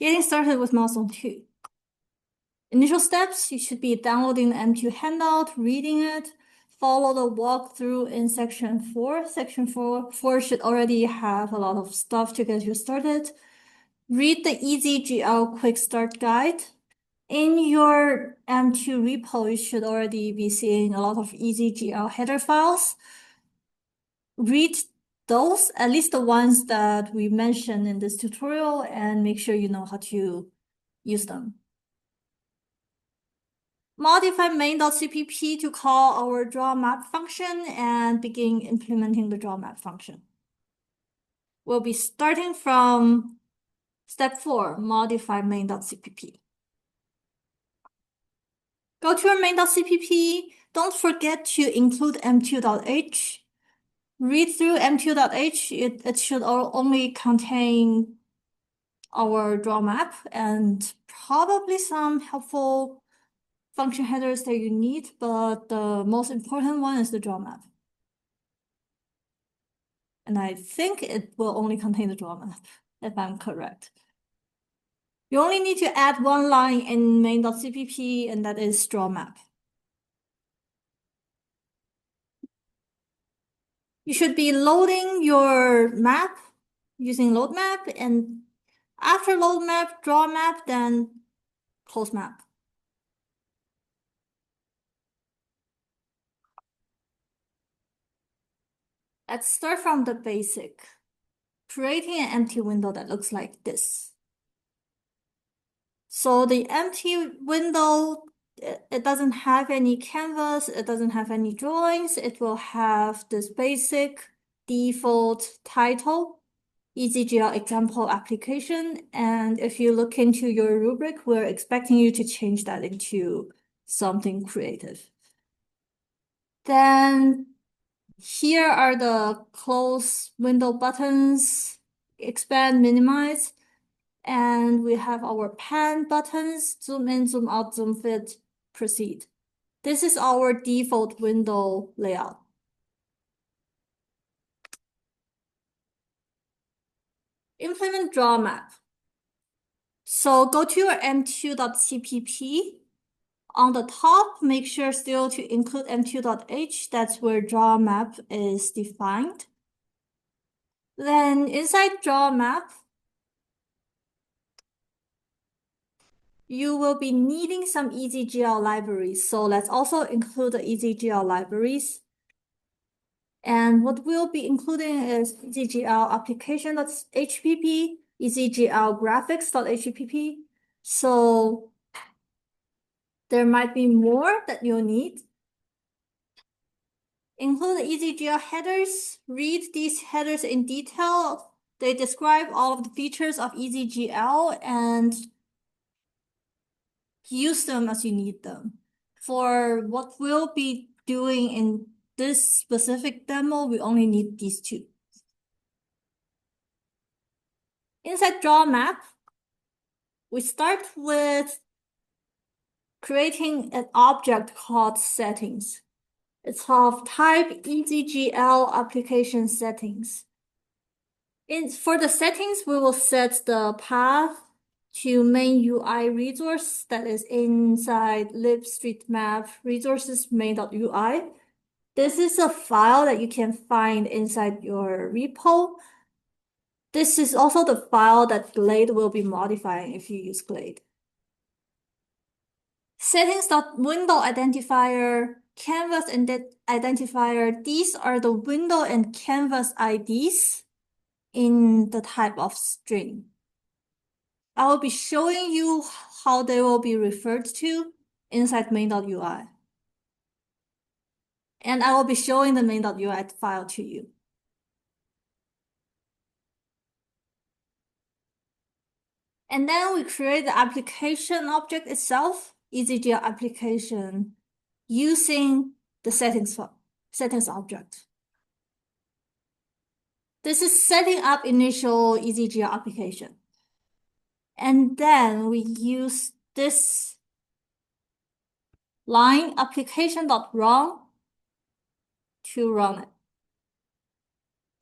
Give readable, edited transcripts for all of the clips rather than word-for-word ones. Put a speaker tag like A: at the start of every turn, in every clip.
A: Getting started with milestone 2. Initial steps, you should be downloading the M2 handout, reading it, follow the walkthrough in section 4. Section 4 should already have a lot of stuff to get you started. Read the EasyGL quick start guide. In your M2 repo, you should already be seeing a lot of EasyGL header files. Read those, at least the ones that we mentioned in this tutorial, and make sure you know how to use them. Modify main.cpp to call our drawMap function and begin implementing the drawMap function. We'll be starting from step 4, modify main.cpp. Go to your main.cpp. Don't forget to include m2.h. Read through m2.h. It should only contain our drawMap and probably some helpful function headers that you need, but the most important one is the drawMap. And I think it will only contain the drawMap, if I'm correct. You only need to add one line in main.cpp, and that is drawMap. You should be loading your map using load map, and after load map, draw map, then close map. Let's start from the basic. Creating an empty window that looks like this. So the empty window, it doesn't have any canvas, it doesn't have any drawings. It will have this basic default title, EasyGL example application. And if you look into your rubric, we're expecting you to change that into something creative. Then here are the close window buttons, expand, minimize, and we have our pan buttons, zoom in, zoom out, zoom fit, proceed. This is our default window layout. Implement drawMap. So go to your m2.cpp. On the top, make sure still to include m2.h. That's where drawMap is defined. Then inside drawMap, you will be needing some EasyGL libraries. So let's also include the EasyGL libraries. And what we'll be including is EasyGL application.hpp, EasyGL graphics.hpp. So there might be more that you'll need. Include the EasyGL headers. Read these headers in detail. They describe all of the features of EasyGL and use them as you need them. For what we'll be doing in this specific demo, we only need these two. Inside drawMap, we start with creating an object called settings. It's of type EasyGL application settings. For the settings, we will set the path to main UI resource that is inside libstreetmap resources main.ui. This is a file that you can find inside your repo. This is also the file that Glade will be modifying if you use Glade. Settings.window identifier, canvas identifier, these are the window and canvas IDs in the type of string. I will be showing you how they will be referred to inside main.ui. And I will be showing the main.ui file to you. And then we create the application object itself, EasyGL application, using the settings object. This is setting up initial EasyGL application. And then we use this line application.run to run it.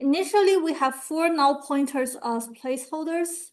A: Initially, we have 4 null pointers as placeholders.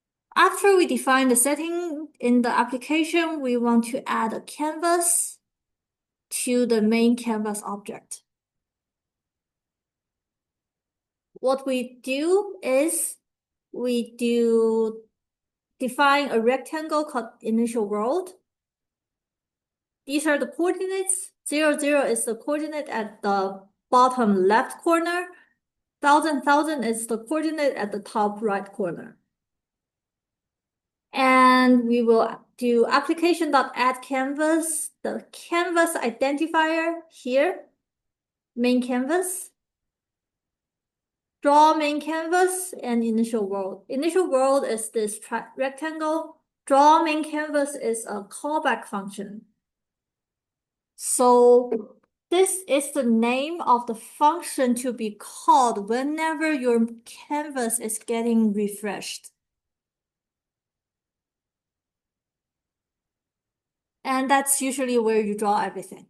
A: After we define the setting in the application, we want to add a canvas to the main canvas object. What we do is we define a rectangle called initial world. These are the coordinates. 0, 0 is the coordinate at the bottom left corner. 1000, 1000 is the coordinate at the top right corner. And we will do application.addCanvas, the canvas identifier here, main canvas, draw main canvas, and initial world. Initial world is this rectangle. Draw main canvas is a callback function. So this is the name of the function to be called whenever your canvas is getting refreshed. And that's usually where you draw everything.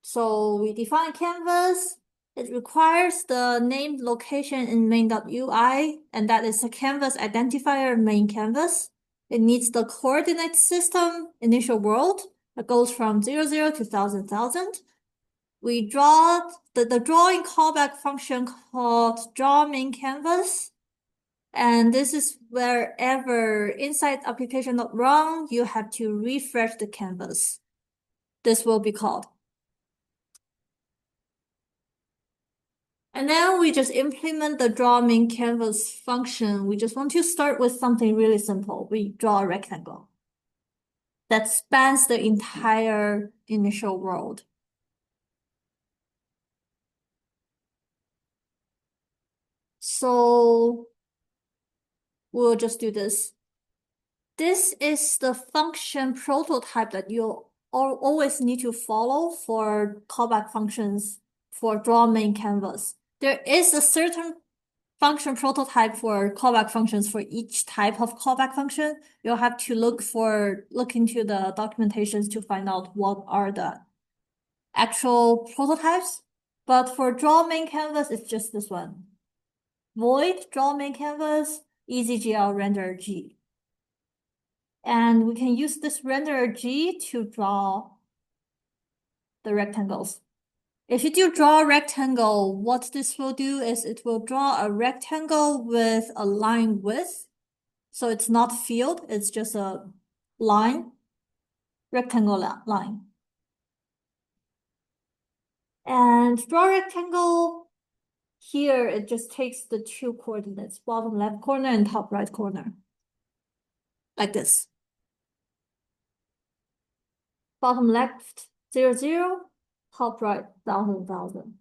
A: So we define canvas. It requires the named location in main.ui, and that is the canvas identifier main canvas. It needs the coordinate system initial world that goes from 0, 0 to 1000, 1000. We draw the drawing callback function called draw main canvas. And this is wherever inside application.run, you have to refresh the canvas. This will be called. And then we just implement the draw main canvas function. We just want to start with something really simple. We draw a rectangle that spans the entire initial world. So we'll just do this. This is the function prototype that you'll always need to follow for callback functions for draw main canvas. There is a certain function prototype for callback functions for each type of callback function. You'll have to look into the documentations to find out what are the actual prototypes. But for draw main canvas, it's just this one. Void draw main canvas, EasyGL render G. And we can use this renderer G to draw the rectangles. If you do draw a rectangle, what this will do is it will draw a rectangle with a line width. So it's not field, it's just a line, rectangle line. And draw rectangle, here it just takes the two coordinates, bottom left corner and top right corner, like this. Bottom left, 0, 0, top right, 1000, 1000.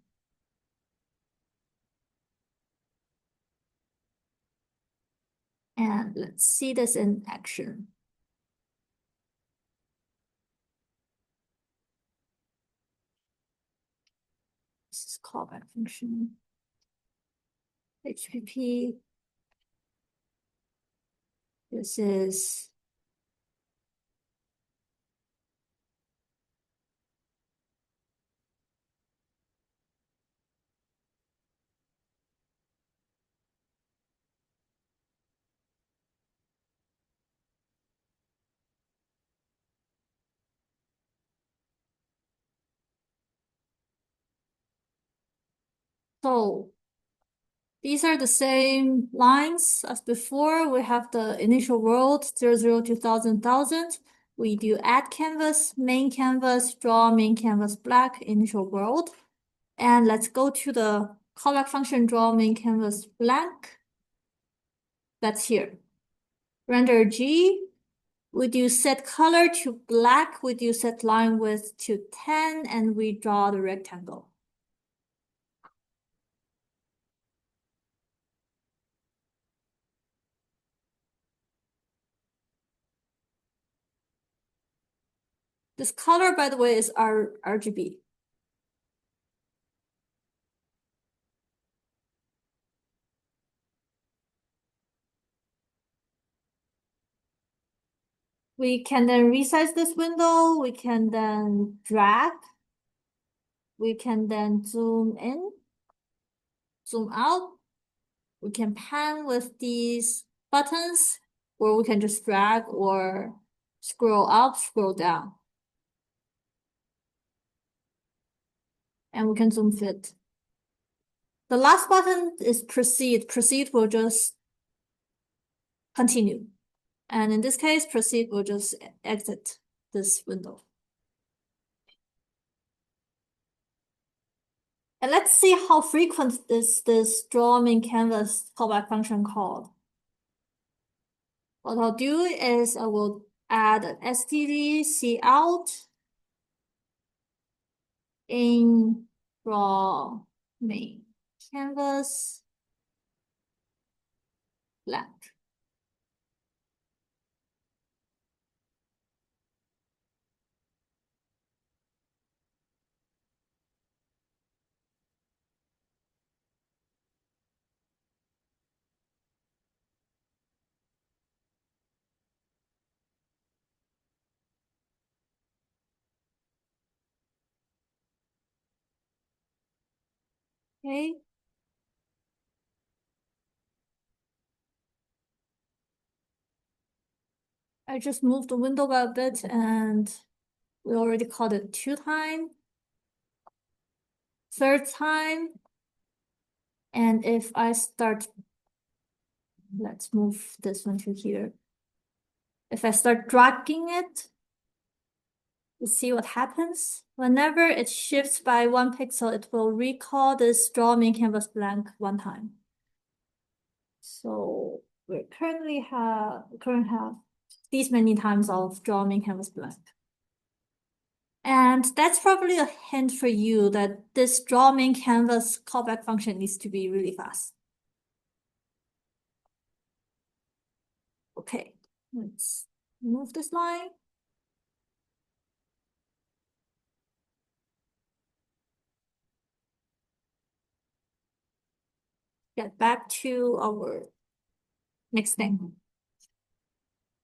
A: And let's see this in action. This is callback function. HPP. This is so these are the same lines as before. We have the initial world 0, 0 to 1000, 1000. We do add canvas, main canvas, draw main canvas black, initial world. And let's go to the callback function draw main canvas blank. That's here. Render G. We do set color to black. We do set line width to 10, and we draw the rectangle. This color, by the way, is our RGB. We can then resize this window. We can then drag. We can then zoom in, zoom out. We can pan with these buttons where we can just drag or scroll up, scroll down. And we can zoom fit. The last button is proceed. Proceed will just continue. And in this case, proceed will just exit this window. And let's see how frequent is this draw main canvas callback function called. What I'll do is I will add an std cout in draw main canvas blank. Okay. I just moved the window a bit and we already called it 2 times. 3rd time. And if I start, let's move this one to here. If I start dragging it, you see what happens? Whenever it shifts by 1 pixel, it will recall this draw main canvas blank 1 time. So we currently have these many times of draw main canvas blank. And that's probably a hint for you that this draw main canvas callback function needs to be really fast. Okay, let's move this line. Get back to our next thing.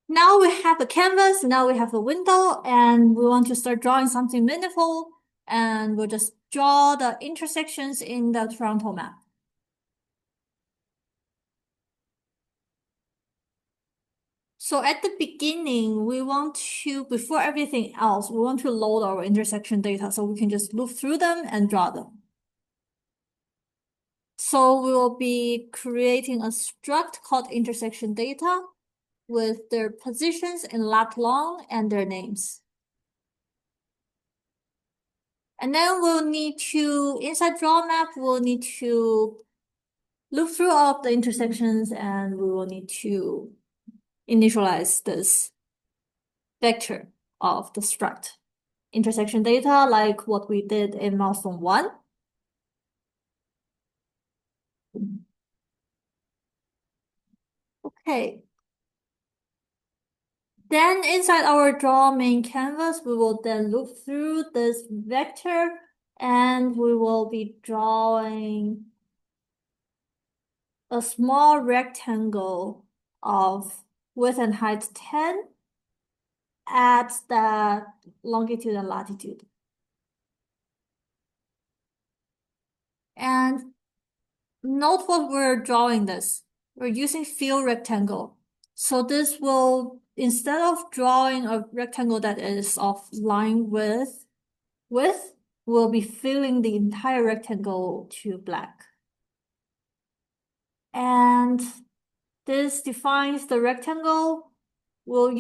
A: Now we have a canvas, now we have a window, and we want to start drawing something meaningful, and we'll just draw the intersections in the Toronto map. So at the beginning, we want to, before everything else, we want to load our intersection data so we can just loop through them and draw them. So we will be creating a struct called intersection data with their positions in lat long and their names. And then we'll need to, inside draw map, we'll need to loop through all of the intersections and we will need to initialize this vector of the struct intersection data like what we did in milestone 1. Okay. Then inside our draw main canvas, we will then loop through this vector and we will be drawing a small rectangle of width and height 10 at the longitude and latitude. And note what we're drawing this. We're using fill rectangle. So this will, instead of drawing a rectangle that is of line width, we'll be filling the entire rectangle to black. And this defines the rectangle. We'll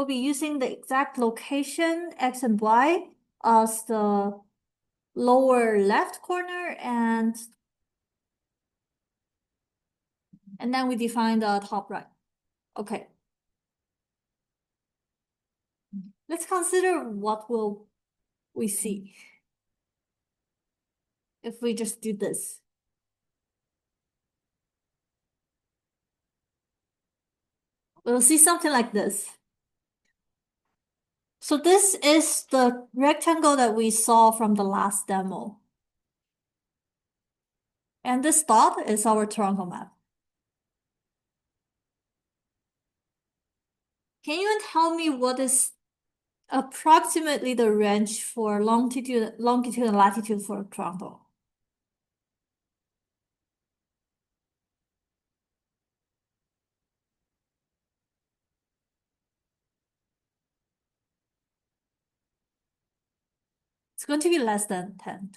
A: be using the exact location, X and Y, as the lower left corner, and then we define the top right. Okay. Let's consider what will we see if we just do this. We'll see something like this. So this is the rectangle that we saw from the last demo. And this dot is our Toronto map. Can you tell me what is approximately the range for longitude and latitude for Toronto? It's going to be less than 10.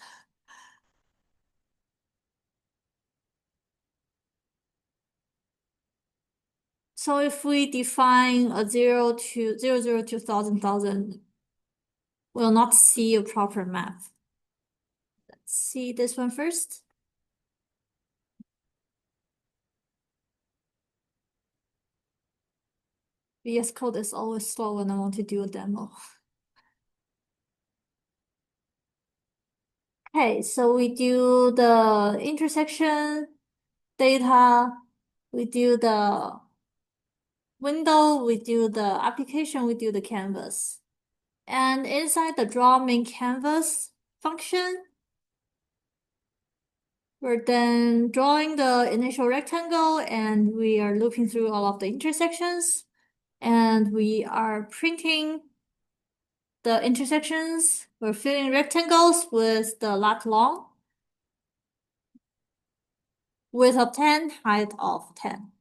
A: So if we define a 0 to 1,000, we'll not see a proper map. Let's see this one first. VS Code is always slow when I want to do a demo. Okay, so we do the intersection data, we do the window, we do the application, we do the canvas. And inside the draw main canvas function, we're then drawing the initial rectangle and we are looping through all of the intersections. And we are printing the intersections. We're filling rectangles with the lat long, width of 10, height of 10.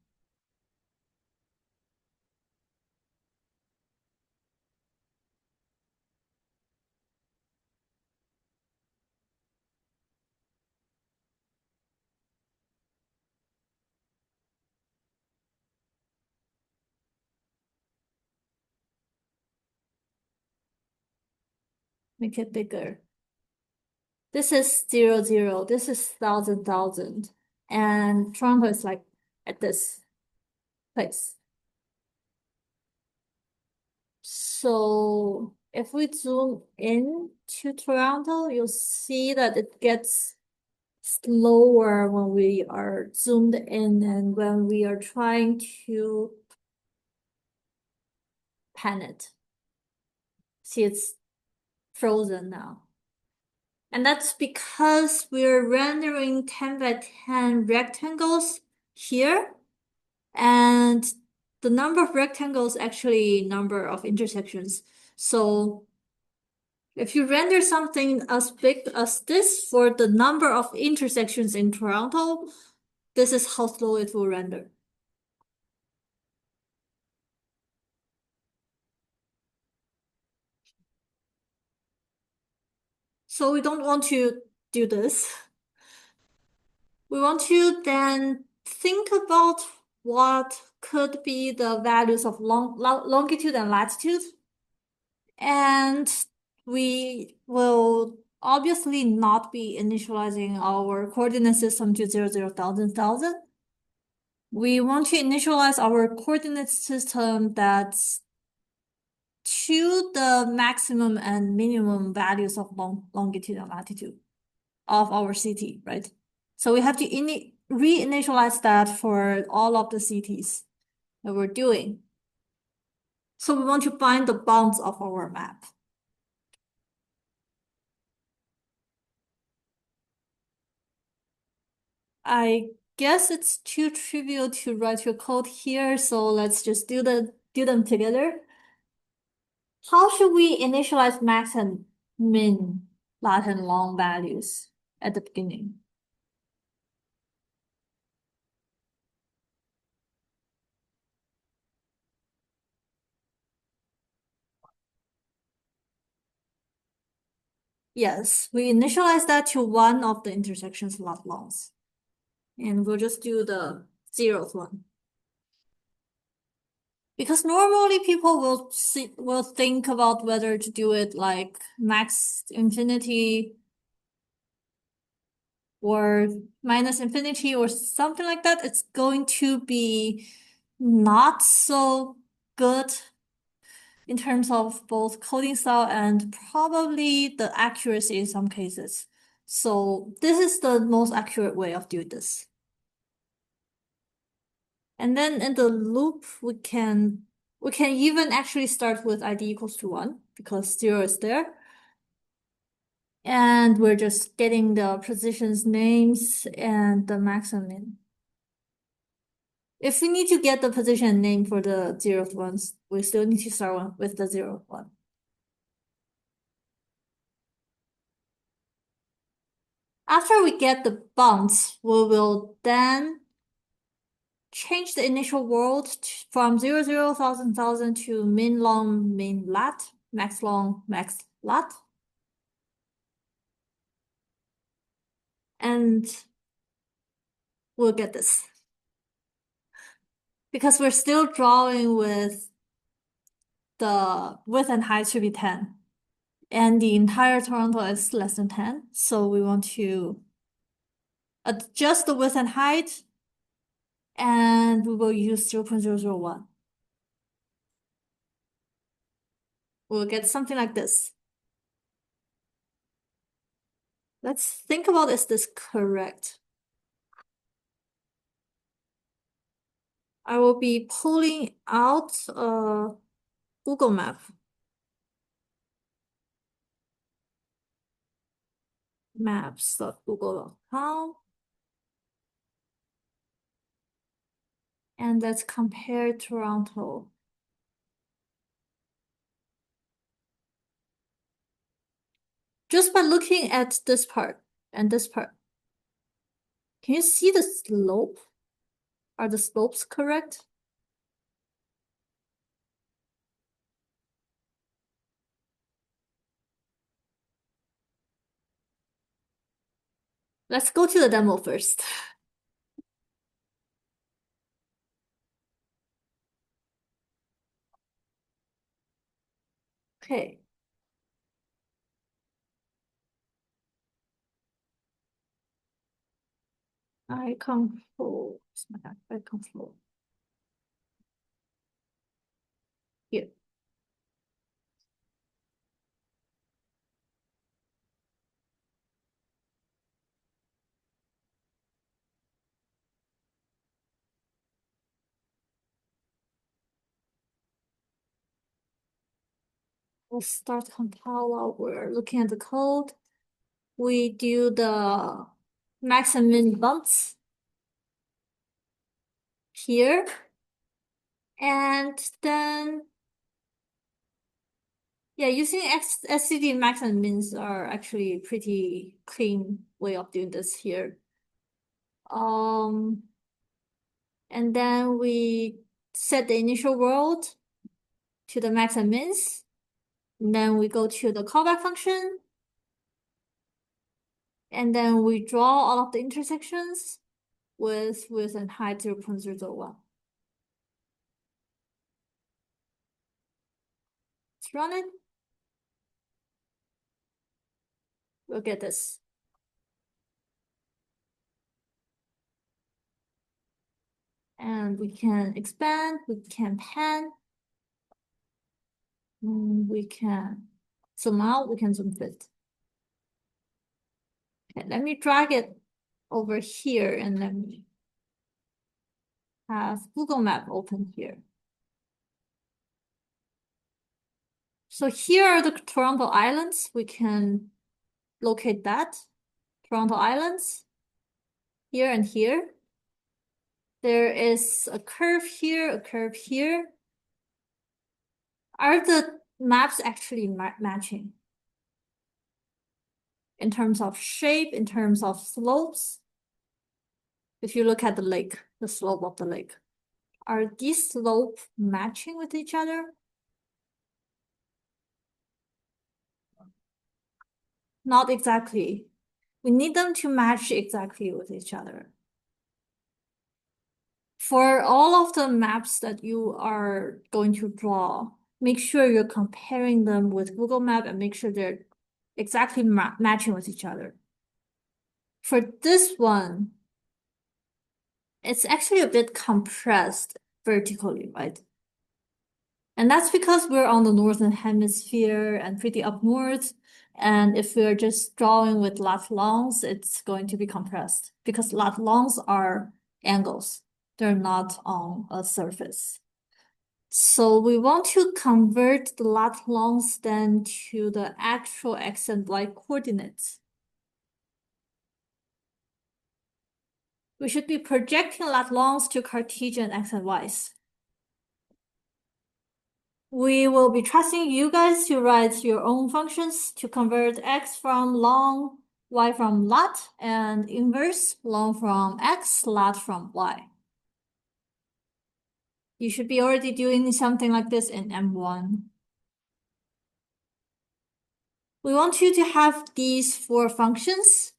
A: Make it bigger. This is 0, 0. This is 1,000, 1,000. And Toronto is like at this place. So if we zoom in to Toronto, you'll see that it gets slower when we are zoomed in and when we are trying to pan it. See, it's frozen now. And that's because we're rendering 10 by 10 rectangles here. And the number of rectangles actually number of intersections. So if you render something as big as this for the number of intersections in Toronto, this is how slow it will render. So we don't want to do this. We want to then think about what could be the values of longitude and latitude. And we will obviously not be initializing our coordinate system to 0, 0, 1,000, 1,000. We want to initialize our coordinate system that's to the maximum and minimum values of longitude and latitude of our city, right? So we have to re-initialize that for all of the cities that we're doing. So we want to find the bounds of our map. I guess it's too trivial to write your code here, so let's just do them together. How should we initialize max and min lat and long values at the beginning? Yes, we initialize that to one of the intersections lat longs. And we'll just do the 0th one. Because normally people will think about whether to do it like max infinity or minus infinity or something like that. It's going to be not so good in terms of both coding style and probably the accuracy in some cases. So this is the most accurate way of doing this. And then in the loop, we can even actually start with ID equals to 1 because 0 is there. And we're just getting the positions names and the max and min. If we need to get the position name for the 0th ones, we still need to start with the 0th one. After we get the bounds, we will then change the initial world from 0, 0, 1,000, 1,000 to min long, min lat, max long, max lat. And we'll get this. Because we're still drawing with the width and height should be 10. And the entire Toronto is less than 10. So we want to adjust the width and height, and we will use 0.001. We'll get something like this. Let's think about, is this correct? I will be pulling out a Google map. Maps.google.com. And let's compare Toronto. Just by looking at this part and this part, can you see the slope? Are the slopes correct? Let's go to the demo first. Okay. I control. I control. Here. We'll start compile. We're looking at the code. We do the max and min bumps here. And then, yeah, using SCD max and mins are actually pretty clean way of doing this here. And then we set the initial world to the max and mins. And then we go to the callback function. And then we draw all of the intersections with width and height 0.001. Let's run it. We'll get this. And we can expand, we can pan, we can zoom out, we can zoom fit. Okay, let me drag it over here and let me have Google Map open here. So here are the Toronto Islands. We can locate that. Toronto Islands, here and here. There is a curve here, a curve here. Are the maps actually matching? In terms of shape, in terms of slopes? If you look at the lake, the slope of the lake, are these slopes matching with each other? Not exactly. We need them to match exactly with each other. For all of the maps that you are going to draw, make sure you're comparing them with Google Map and make sure they're exactly matching with each other. For this one, it's actually a bit compressed vertically, right? And that's because we're on the northern hemisphere and pretty up north. And if we're just drawing with lat longs, it's going to be compressed because lat longs are angles. They're not on a surface. So we want to convert the lat longs then to the actual x and y coordinates. We should be projecting lat longs to Cartesian x and y's. We will be trusting you guys to write your own functions to convert x from long, y from lat, and inverse long from x, lat from y. You should be already doing something like this in M1. We want you to have these 4 functions,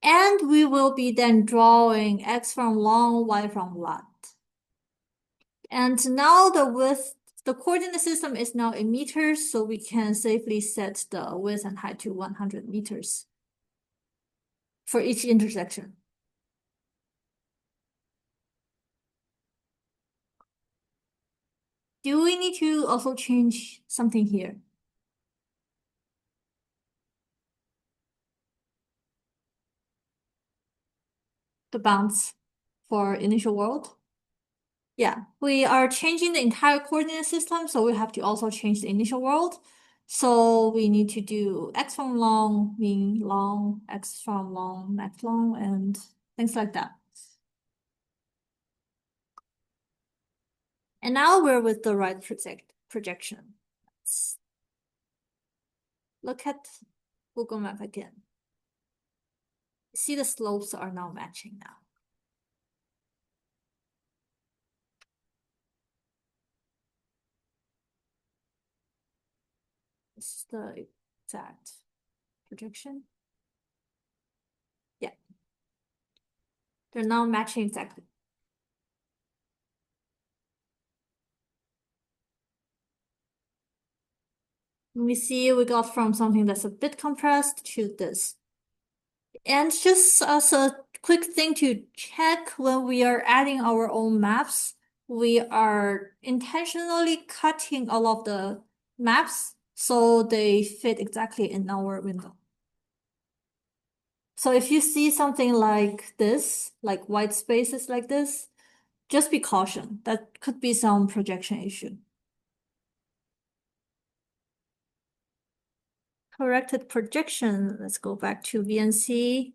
A: And we will be then drawing x from long, y from lat. And now the coordinate system is now in meters, so we can safely set the width and height to 100 meters for each intersection. Do we need to also change something here? The bounds for initial world? Yeah, we are changing the entire coordinate system, so we have to also change the initial world. So we need to do x from long, mean long, x from long, max long, and things like that. And now we're with the right projection. Let's look at Google Map again. See, the slopes are now matching now. This is the exact projection. Yeah. They're now matching exactly. We see we got from something that's a bit compressed to this. And just as a quick thing to check when we are adding our own maps, we are intentionally cutting all of the maps so they fit exactly in our window. So if you see something like this, like white spaces like this, just be cautioned. That could be some projection issue. Corrected projection. Let's go back to VNC.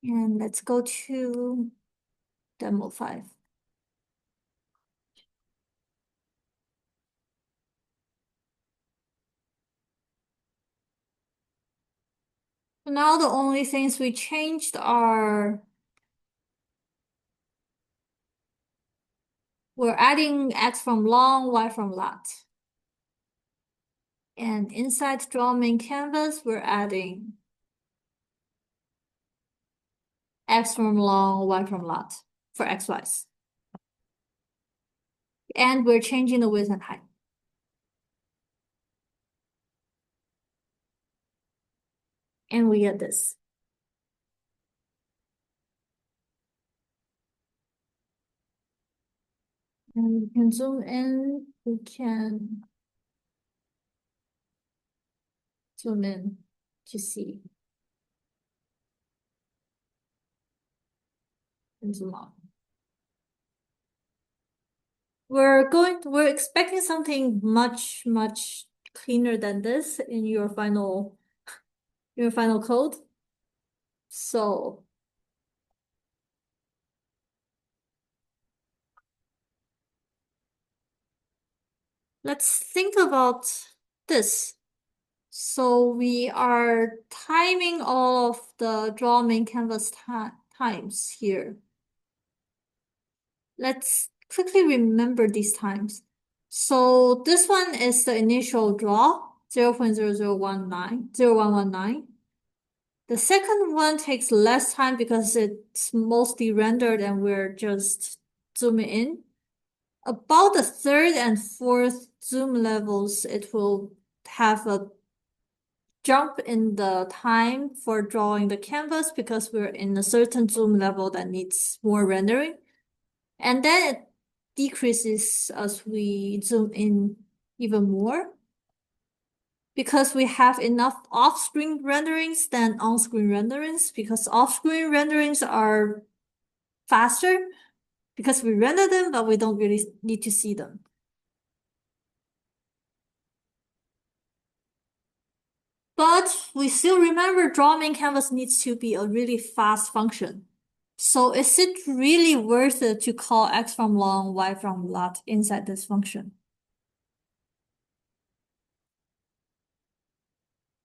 A: And let's go to demo 5. Now the only things we changed are we're adding x from long, y from lat. And inside draw main canvas, we're adding x from long, y from lat for xy's. And we're changing the width and height. And we get this. And we can zoom in, we can zoom in to see. And zoom out. We're expecting something much, much cleaner than this in your final code. So let's think about this. So we are timing all of the draw main canvas times here. Let's quickly remember these times. So this one is the initial draw, 0.0019. The second one takes less time because it's mostly rendered and we're just zooming in. About the third and fourth zoom levels, it will have a jump in the time for drawing the canvas because we're in a certain zoom level that needs more rendering. And then it decreases as we zoom in even more because we have enough off-screen renderings than on-screen renderings because off-screen renderings are faster because we render them, but we don't really need to see them. But we still remember draw main canvas needs to be a really fast function. So is it really worth it to call x from long, y from lat inside this function?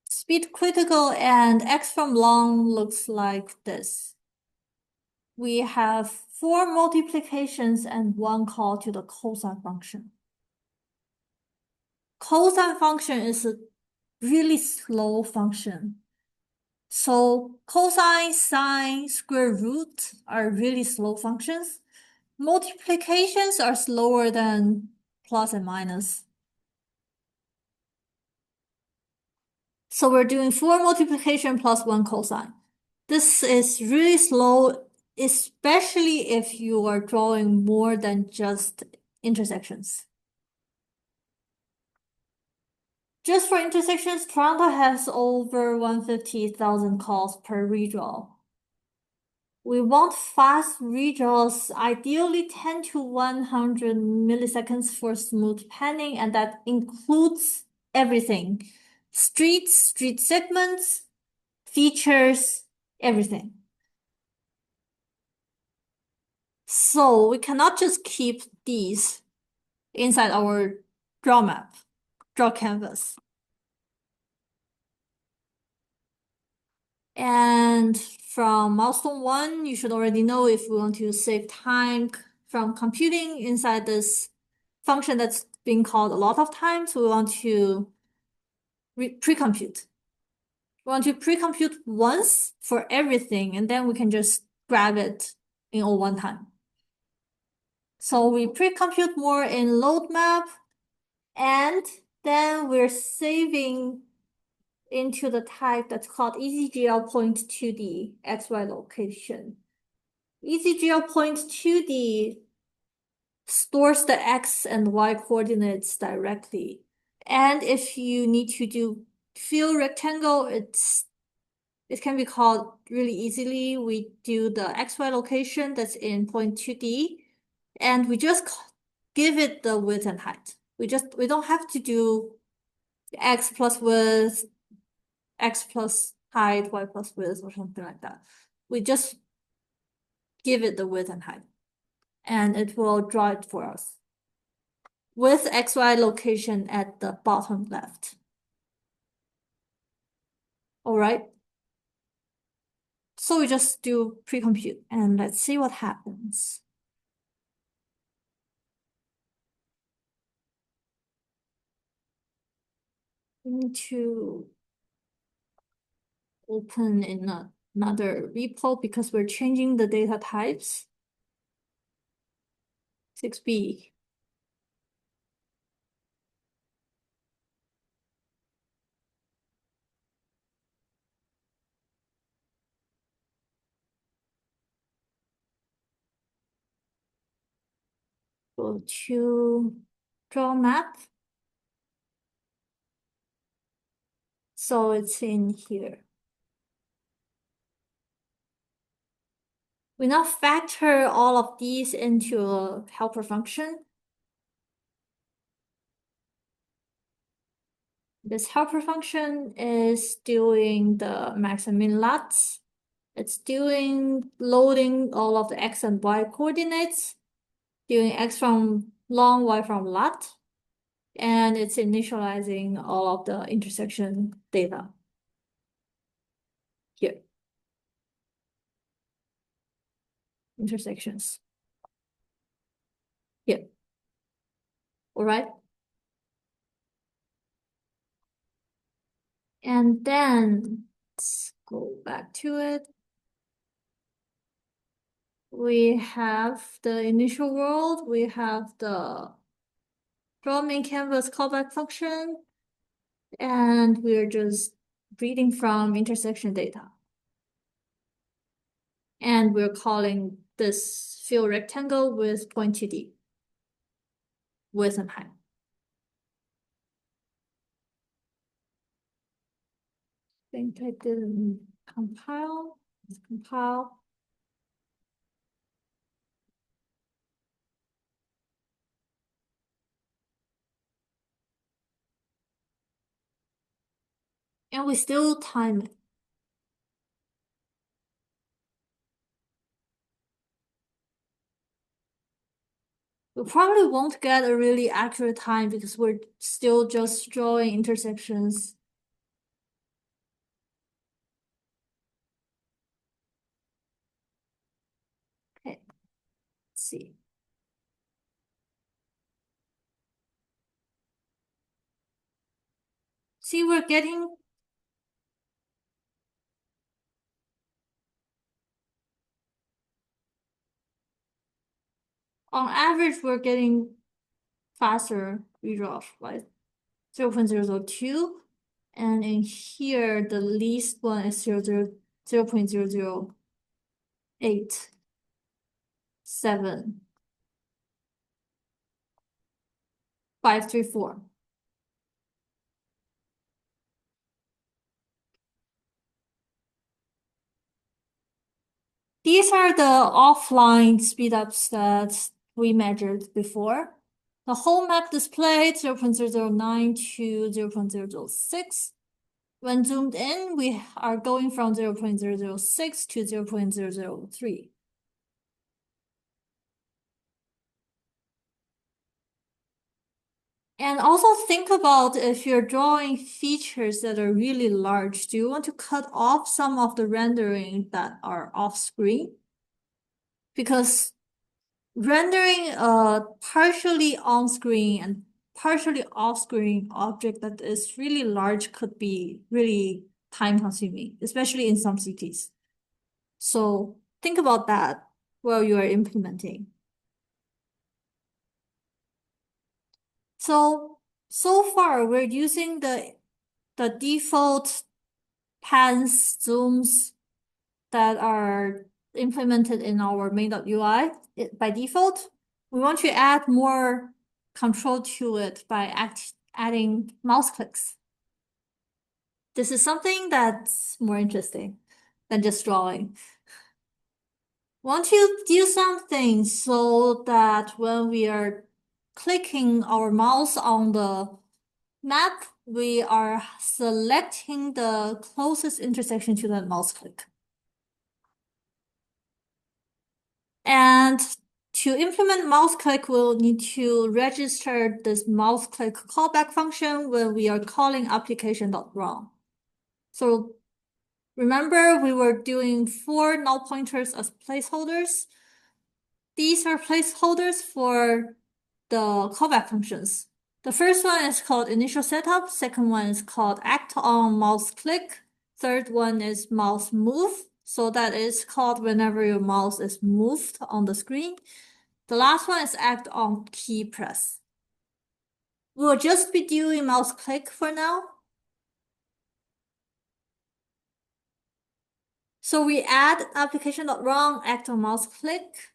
A: Speed critical and x from long looks like this. We have 4 multiplications and 1 call to the cosine function. Cosine function is a really slow function. So cosine, sine, square root are really slow functions. Multiplications are slower than plus and minus. So we're doing 4 multiplication plus 1 cosine. This is really slow, especially if you are drawing more than just intersections. Just for intersections, Toronto has over 150,000 calls per redraw. We want fast redraws, ideally 10 to 100 milliseconds for smooth panning, and that includes everything. Streets, street segments, features, everything. So we cannot just keep these inside our draw map, draw canvas. And from milestone 1, you should already know if we want to save time from computing inside this function that's being called a lot of times, we want to pre-compute. We want to pre-compute once for everything, and then we can just grab it in all one time. So we pre-compute more in load map, and then we're saving into the type that's called ECGL point to the XY location. ECGL point to the stores the X and Y coordinates directly. And if you need to do fill rectangle, it can be called really easily. We do the XY location that's in point 2D, and we just give it the width and height. We don't have to do X plus width, X plus height, Y plus width, or something like that. We just give it the width and height, and it will draw it for us with XY location at the bottom left. All right. So we just do pre-compute and let's see what happens. We need to open in another repo because we're changing the data types. 6B. Go to draw map. So it's in here. We now factor all of these into a helper function. This helper function is doing the max and min lots. It's doing loading all of the X and Y coordinates, doing X from long, Y from lot, and it's initializing all of the intersection data here. Intersections. Here. All right. And then let's go back to it. We have the initial world, we have the draw main canvas callback function, and we're just reading from intersection data. And we're calling this fill rectangle with point 2D, width and height. I think I didn't compile. Let's compile. And we still time it. We probably won't get a really accurate time because we're still just drawing intersections. Okay, let's see. See, we're getting on average, we're getting faster redraws, right? 0.002. And in here, the least one is 0.008. 7,534. These are the offline speedups that we measured before. The whole map displayed 0.009 to 0.006. When zoomed in, we are going from 0.006 to 0.003. And also think about if you're drawing features that are really large, do you want to cut off some of the rendering that are off screen? Because rendering a partially on screen and partially off screen object that is really large could be really time consuming, especially in some cities. So think about that while you are implementing. So far we're using the default pans zooms that are implemented in our main.ui by default. We want to add more control to it by adding mouse clicks. This is something that's more interesting than just drawing. Want to do something so that when we are clicking our mouse on the map, we are selecting the closest intersection to that mouse click. And to implement mouse click, we'll need to register this mouse click callback function when we are calling application.run. So remember, we were doing 4 null pointers as placeholders. These are placeholders for the callback functions. The first one is called initial setup. Second one is called act on mouse click. Third one is mouse move. So that is called whenever your mouse is moved on the screen. The last one is act on key press. We'll just be doing mouse click for now. So we add application.run, act on mouse click.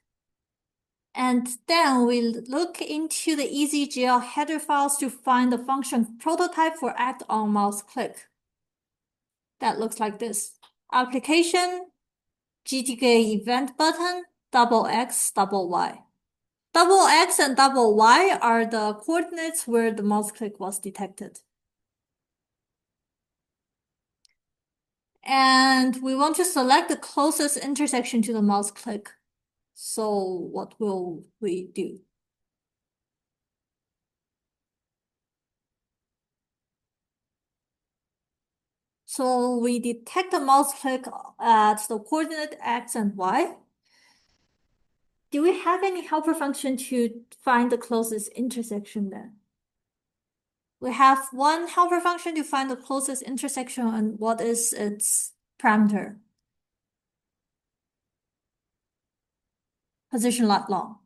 A: And then we look into the EasyGL header files to find the function prototype for act on mouse click. That looks like this. Application, GTK event button, double X, double Y. Double X and double Y are the coordinates where the mouse click was detected. And we want to select the closest intersection to the mouse click. So what will we do? So we detect the mouse click at the coordinate X and Y. Do we have any helper function to find the closest intersection then? We have one helper function to find the closest intersection, and what is its parameter? Position lat long.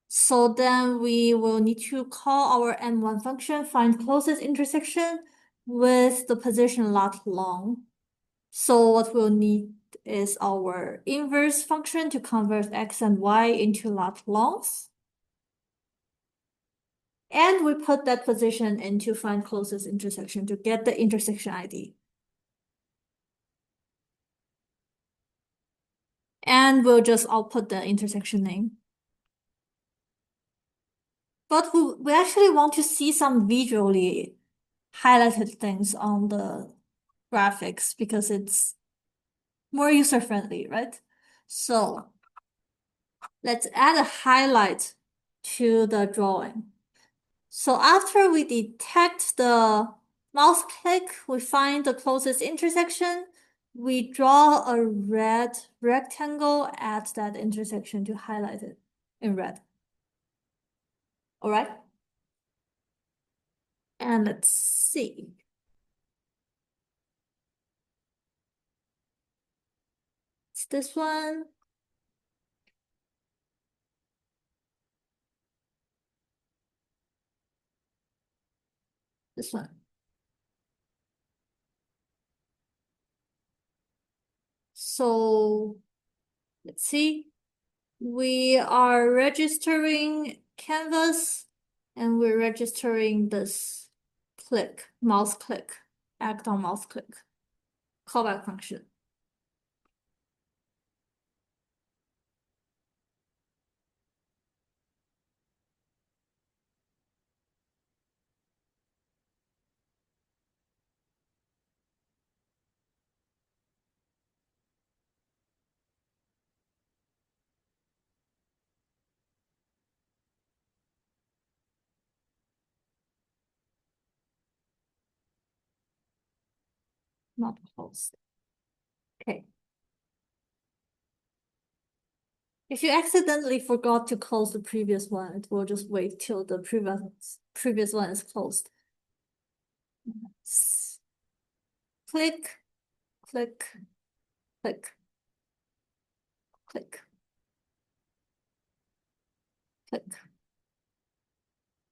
A: So then we will need to call our M1 function, find closest intersection with the position lat long. So what we'll need is our inverse function to convert X and Y into lat longs. And we put that position in to find closest intersection to get the intersection ID. And we'll just output the intersection name. But we actually want to see some visually highlighted things on the graphics because it's more user-friendly, right? So let's add a highlight to the drawing. So after we detect the mouse click, we find the closest intersection. We draw a red rectangle at that intersection to highlight it in red. All right. And let's see. It's this one. This one. So let's see. We are registering canvas and we're registering this click, mouse click, act on mouse click, callback function. Not closed. Okay. If you accidentally forgot to close the previous one, it will just wait till the previous one is closed. Click, click, click, click, click.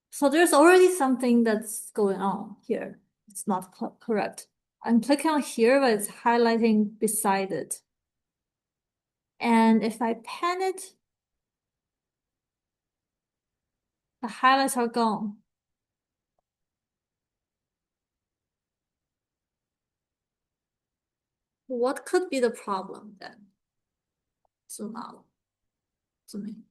A: So there's already something that's going on here. It's not correct. I'm clicking on here, but it's highlighting beside it. And if I pan it, the highlights are gone. What could be the problem then? Zoom out, zoom in.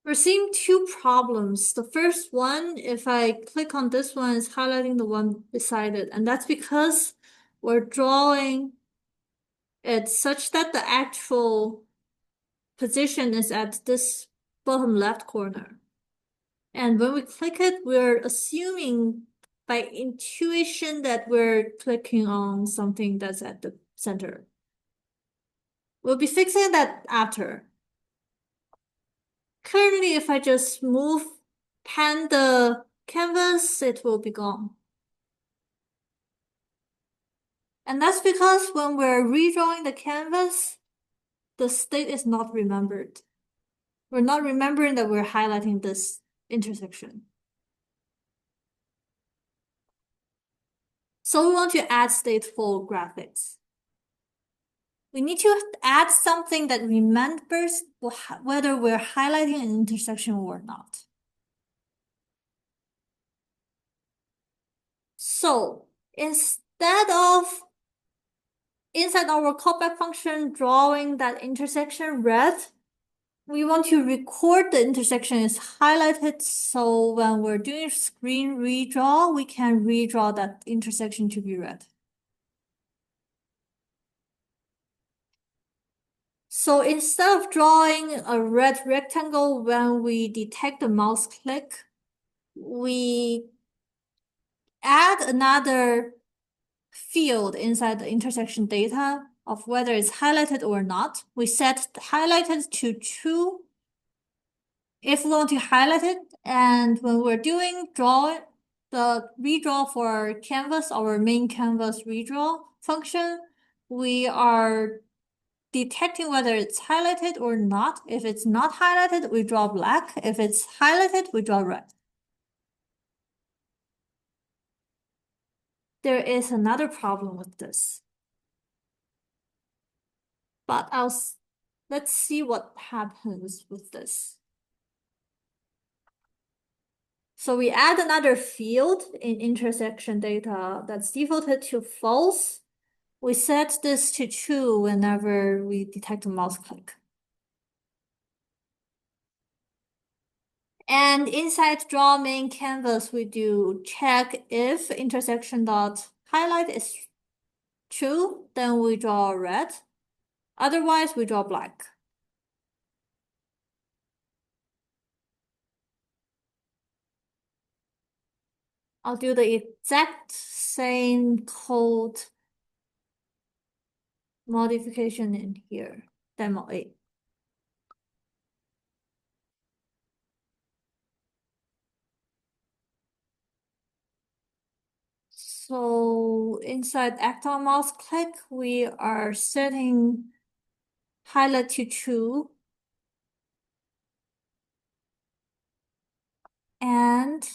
A: We're seeing two problems. The first one, if I click on this one, is highlighting the one beside it. And that's because we're drawing it such that the actual position is at this bottom left corner. And when we click it, we're assuming by intuition that we're clicking on something that's at the center. We'll be fixing that after. Currently, if I just pan the canvas, it will be gone. And that's because when we're redrawing the canvas, the state is not remembered. We're not remembering that we're highlighting this intersection. So we want to add stateful graphics. We need to add something that remembers whether we're highlighting an intersection or not. So instead of inside our callback function drawing that intersection red, we want to record the intersection is highlighted, so when we're doing screen redraw, we can redraw that intersection to be red. So instead of drawing a red rectangle when we detect the mouse click, we add another field inside the intersection data of whether it's highlighted or not. We set highlighted to true if we want to highlight it, and when we're doing the redraw for canvas, our main canvas redraw function, we are detecting whether it's highlighted or not. If it's not highlighted, we draw black. If it's highlighted, we draw red. There is another problem with this. But let's see what happens with this. So we add another field in intersection data that's defaulted to false. We set this to true whenever we detect a mouse click. And inside draw main canvas, we do check if intersection dot highlight is true, then we draw red. Otherwise, we draw black. I'll do the exact same code modification in here, demo 8. So inside act on mouse click, we are setting highlight to true. And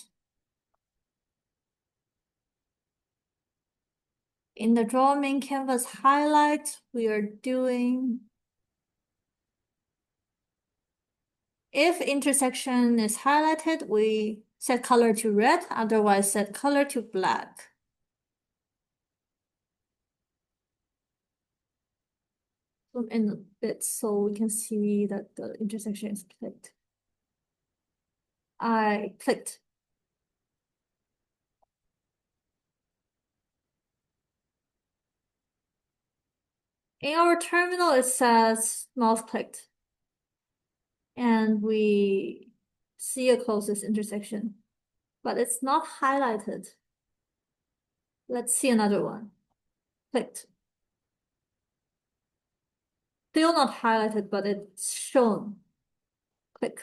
A: in the draw main canvas highlight, we are doing, if intersection is highlighted, we set color to red, otherwise set color to black. Zoom in a bit so we can see that the intersection is clicked. I clicked. In our terminal, it says mouse clicked. And we see a closest intersection, but it's not highlighted. Let's see another one. Clicked. Still not highlighted, but it's shown. Click.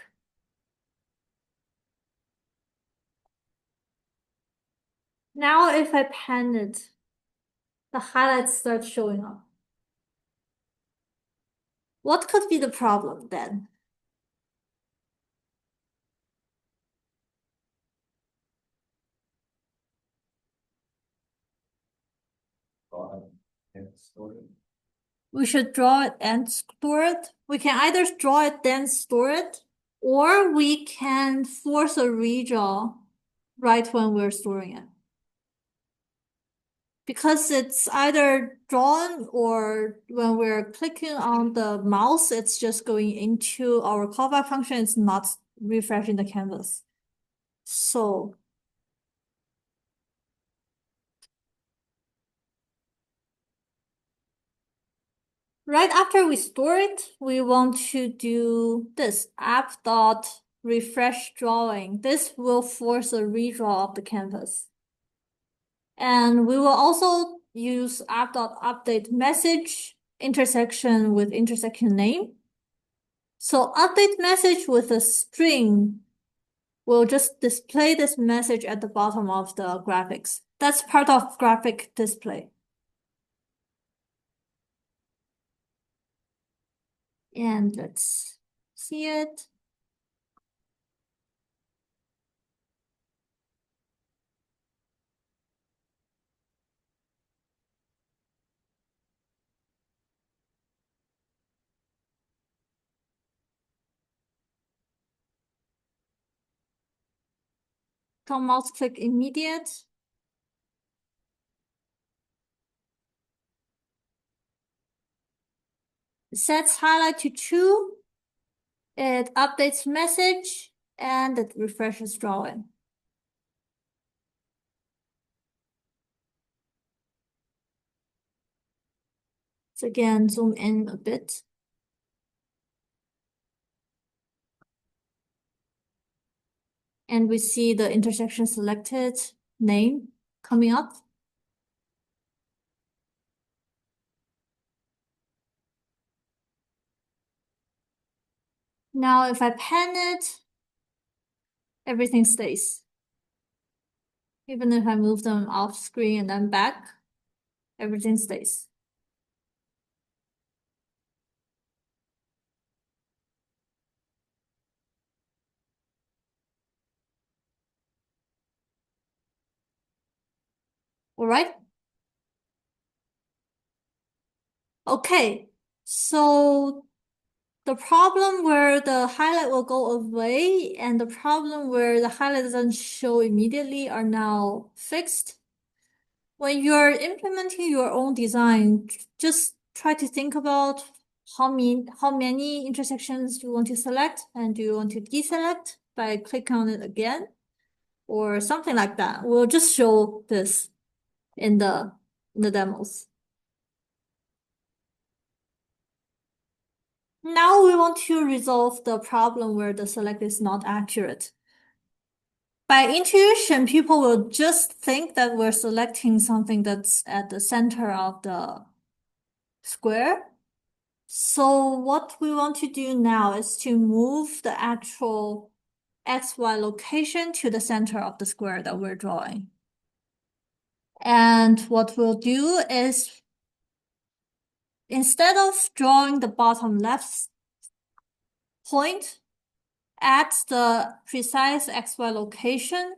A: Now if I pan it, the highlights start showing up. What could be the problem then? We should draw it and store it. We can either draw it then store it, or we can force a redraw right when we're storing it. Because it's either drawn or when we're clicking on the mouse, it's just going into our callback function. It's not refreshing the canvas. So right after we store it, we want to do this app.refresh drawing. This will force a redraw of the canvas. And we will also use app.update message intersection with intersection name. So update message with a string will just display this message at the bottom of the graphics. That's part of graphic display. And let's see it. Mouse click immediate. Sets highlight to true. It updates message and it refreshes drawing. So again, zoom in a bit. And we see the intersection selected name coming up. Now, if I pan it, everything stays. Even if I move them off screen and then back, everything stays. All right. Okay, so the problem where the highlight will go away and the problem where the highlight doesn't show immediately are now fixed. When you're implementing your own design, just try to think about how many intersections you want to select and do you want to deselect by clicking on it again or something like that. We'll just show this in the demos. Now we want to resolve the problem where the select is not accurate. By intuition, people will just think that we're selecting something that's at the center of the square. So what we want to do now is to move the actual XY location to the center of the square that we're drawing. And what we'll do is, instead of drawing the bottom left point, at the precise XY location,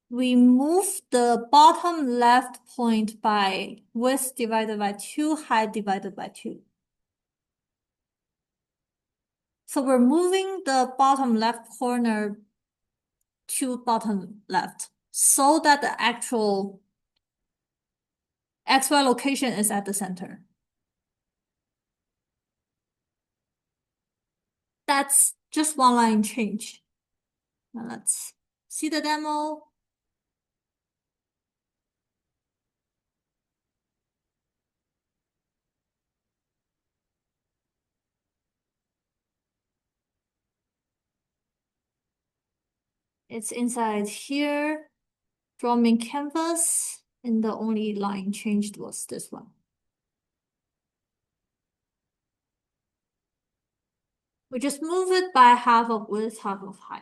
A: we move the bottom left point by width divided by 2, height divided by 2. So we're moving the bottom left corner to bottom left so that the actual XY location is at the center. That's just one line change. Now let's see the demo. It's inside here, from canvas, and the only line changed was this one. We just move it by half of width, half of height.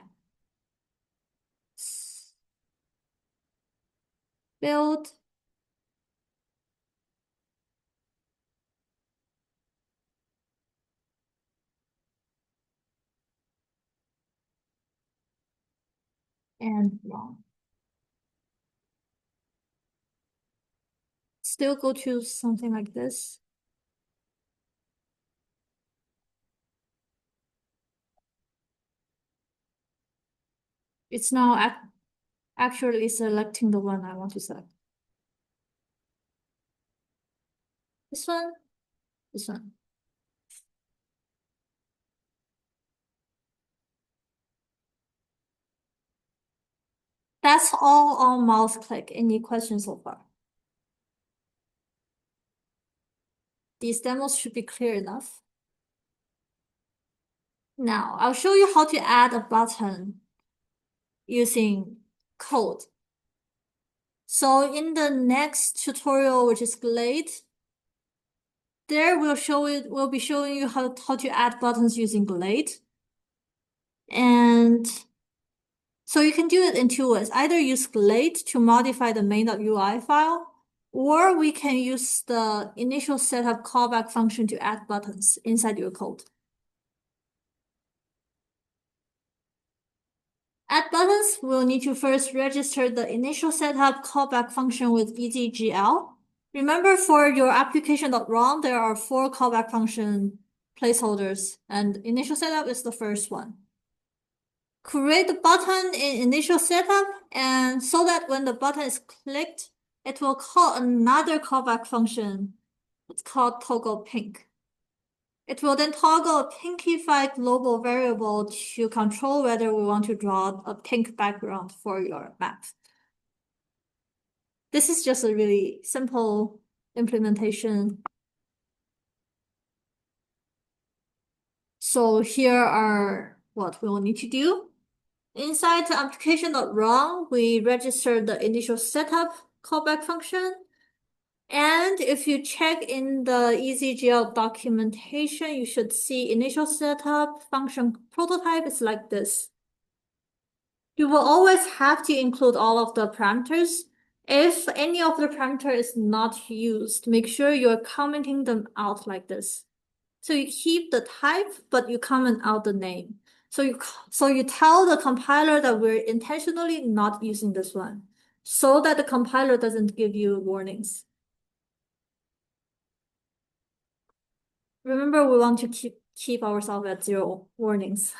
A: Build. And long. Still go to something like this. It's now actually selecting the one I want to select. This one, this one. That's all on mouse click. Any questions so far? These demos should be clear enough. Now, I'll show you how to add a button using code. So in the next tutorial, which is Glade, there we'll be showing you how to add buttons using Glade. And so you can do it in two ways. Either use Glade to modify the main.ui file, or we can use the initial setup callback function to add buttons inside your code. Add buttons, we'll need to first register the initial setup callback function with ECGL. Remember, for your application.rom, there are 4 callback function placeholders, and initial setup is the first one. Create the button in initial setup, and so that when the button is clicked, it will call another callback function. It's called toggle pink. It will then toggle a pinkified global variable to control whether we want to draw a pink background for your map. This is just a really simple implementation. So here are what we will need to do. Inside the application.rom, we register the initial setup callback function. And if you check in the ECGL documentation, you should see initial setup function prototype is like this. You will always have to include all of the parameters. If any of the parameter is not used, make sure you're commenting them out like this. So you keep the type, but you comment out the name. So you tell the compiler that we're intentionally not using this one, so that the compiler doesn't give you warnings. Remember, we want to keep ourselves at 0 warnings.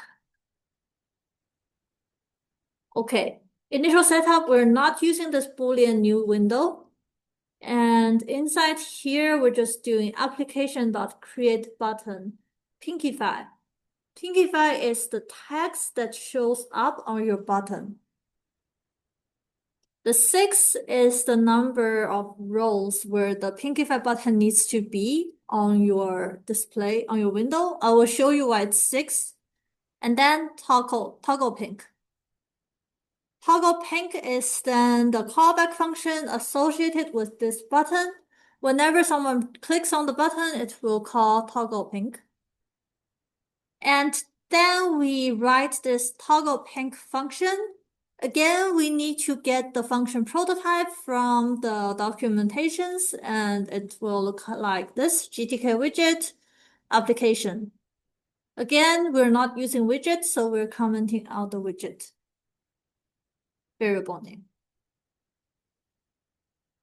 A: Okay, initial setup, we're not using this Boolean new window. And inside here, we're just doing application.create button pinkify. Pinkify is the text that shows up on your button. The 6 is the number of rows where the pinkify button needs to be on your display, on your window. I will show you why it's 6. And then toggle pink. Toggle pink is then the callback function associated with this button. Whenever someone clicks on the button, it will call toggle pink. And then we write this toggle pink function. Again, we need to get the function prototype from the documentations, and it will look like this: GTK widget application. Again, we're not using widgets, so we're commenting out the widget variable name.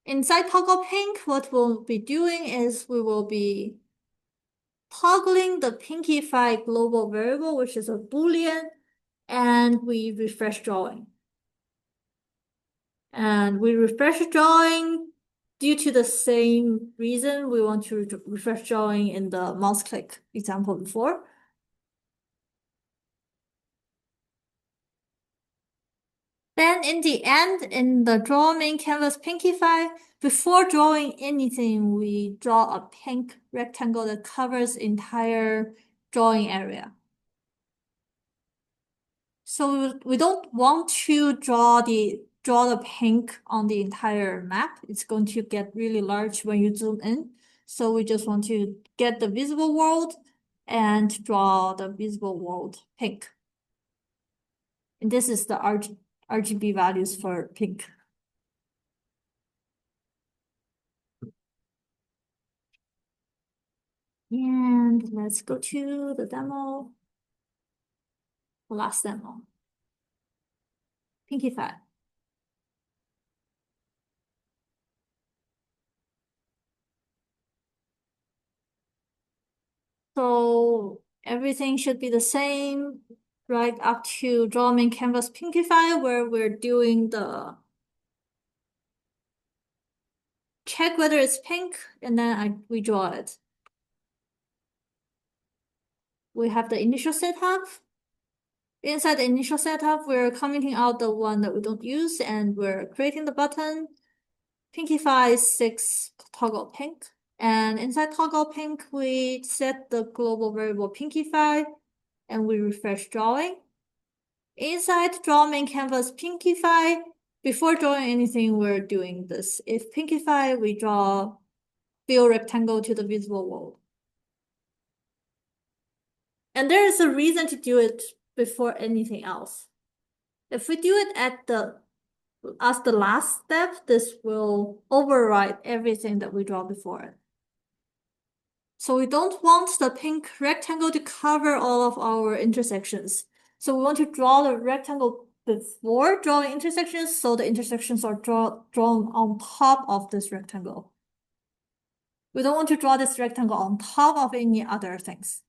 A: Inside toggle pink, what we'll be doing is we will be toggling the pinkify global variable, which is a Boolean, and we refresh drawing. And we refresh drawing due to the same reason we want to refresh drawing in the mouse click example before. Then in the end, in the draw main canvas pinkify, before drawing anything, we draw a pink rectangle that covers entire drawing area. So we don't want to draw the pink on the entire map. It's going to get really large when you zoom in. So we just want to get the visible world and draw the visible world pink. And this is the RGB values for pink. And let's go to the demo. The last demo. Pinkify. So everything should be the same right up to draw main canvas pinkify, where we're doing the check whether it's pink, and then we draw it. We have the initial setup. Inside the initial setup, we're commenting out the one that we don't use, and we're creating the button. Pinkify 6 toggle pink. And inside toggle pink, we set the global variable pinkify, and we refresh drawing. Inside draw main canvas pinkify, before drawing anything, we're doing this. If pinkify, we draw fill rectangle to the visible world. And there is a reason to do it before anything else. If we do it as the last step, this will override everything that we draw before it. So we don't want the pink rectangle to cover all of our intersections. So we want to draw the rectangle before drawing intersections, so the intersections are drawn on top of this rectangle. We don't want to draw this rectangle on top of any other things.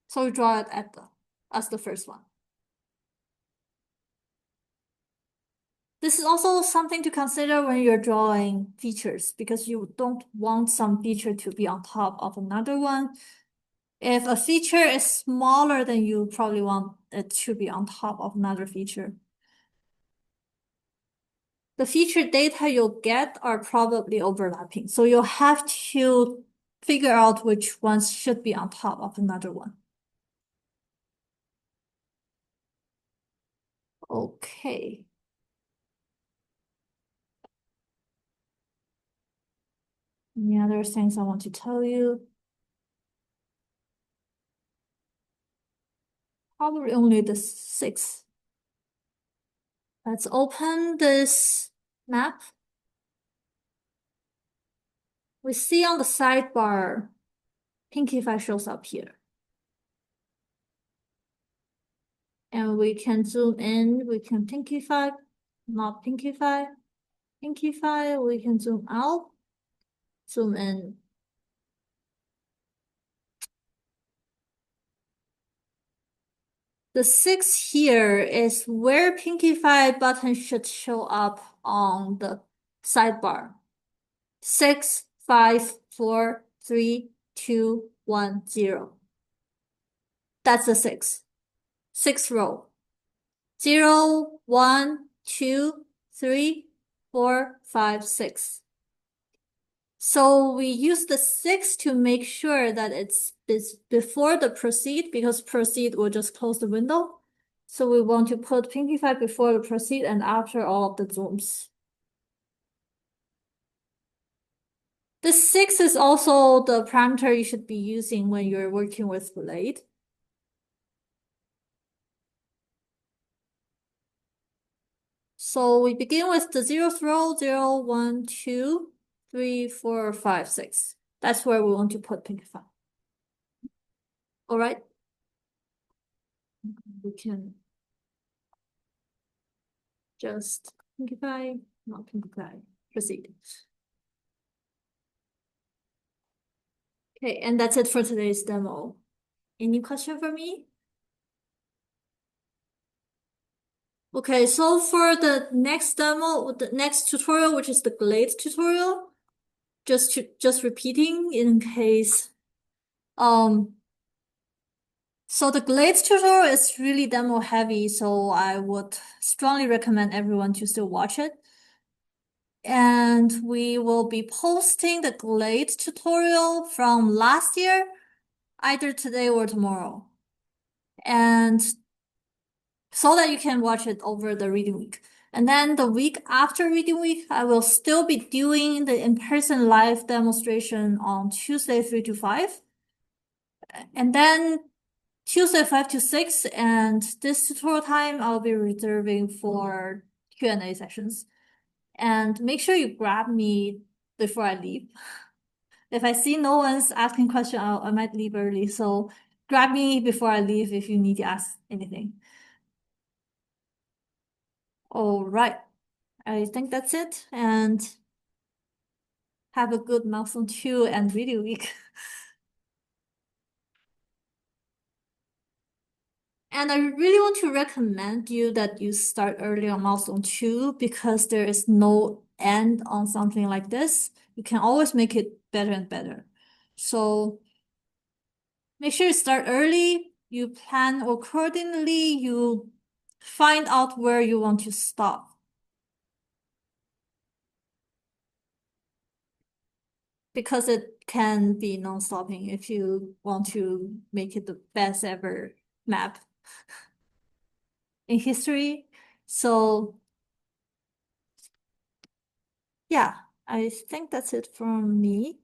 A: So we draw it as the first one. This is also something to consider when you're drawing features, because you don't want some feature to be on top of another one. If a feature is smaller, then you probably want it to be on top of another feature. The feature data you'll get are probably overlapping, so you'll have to figure out which ones should be on top of another one. Okay. Any other things I want to tell you? Probably only the 6. Let's open this map. We see on the sidebar, pinkify shows up here. And we can zoom in, we can pinkify, not pinkify. Pinkify, we can zoom out, zoom in. The 6 here is where pinkify button should show up on the sidebar. 6, 5, 4, 3, 2, 1, 0. That's the 6. 6th row. 0, 1, 2, 3, 4, 5, 6. So we use the 6 to make sure that it's before the proceed, because proceed will just close the window. So we want to put pinkify before the proceed and after all of the zooms. The 6 is also the parameter you should be using when you're working with Blade. So we begin with the 0th row, 0, 1, 2, 3, 4, 5, 6. That's where we want to put pinkify. All right. We can just pinify, not pinify, proceed. Okay, and that's it for today's demo. Any question for me? Okay, so for the next demo, the next tutorial, which is the Glade tutorial, just repeating in case. So the Glade tutorial is really demo heavy, so I would strongly recommend everyone to still watch it. And we will be posting the Glade tutorial from last year, either today or tomorrow. And so that you can watch it over the reading week. And then the week after reading week, I will still be doing the in-person live demonstration on Tuesday 3 to 5. And then Tuesday 5 to 6, and this tutorial time I'll be reserving for Q&A sessions. And make sure you grab me before I leave. If I see no one's asking questions, I might leave early. So grab me before I leave if you need to ask anything. All right. I think that's it. And have a good milestone 2 and reading week. And I really want to recommend you that you start early on milestone 2 because there is no end on something like this. You can always make it better and better. So make sure you start early, you plan accordingly, you find out where you want to stop. Because it can be non-stopping if you want to make it the best ever map in history. So yeah, I think that's it from me.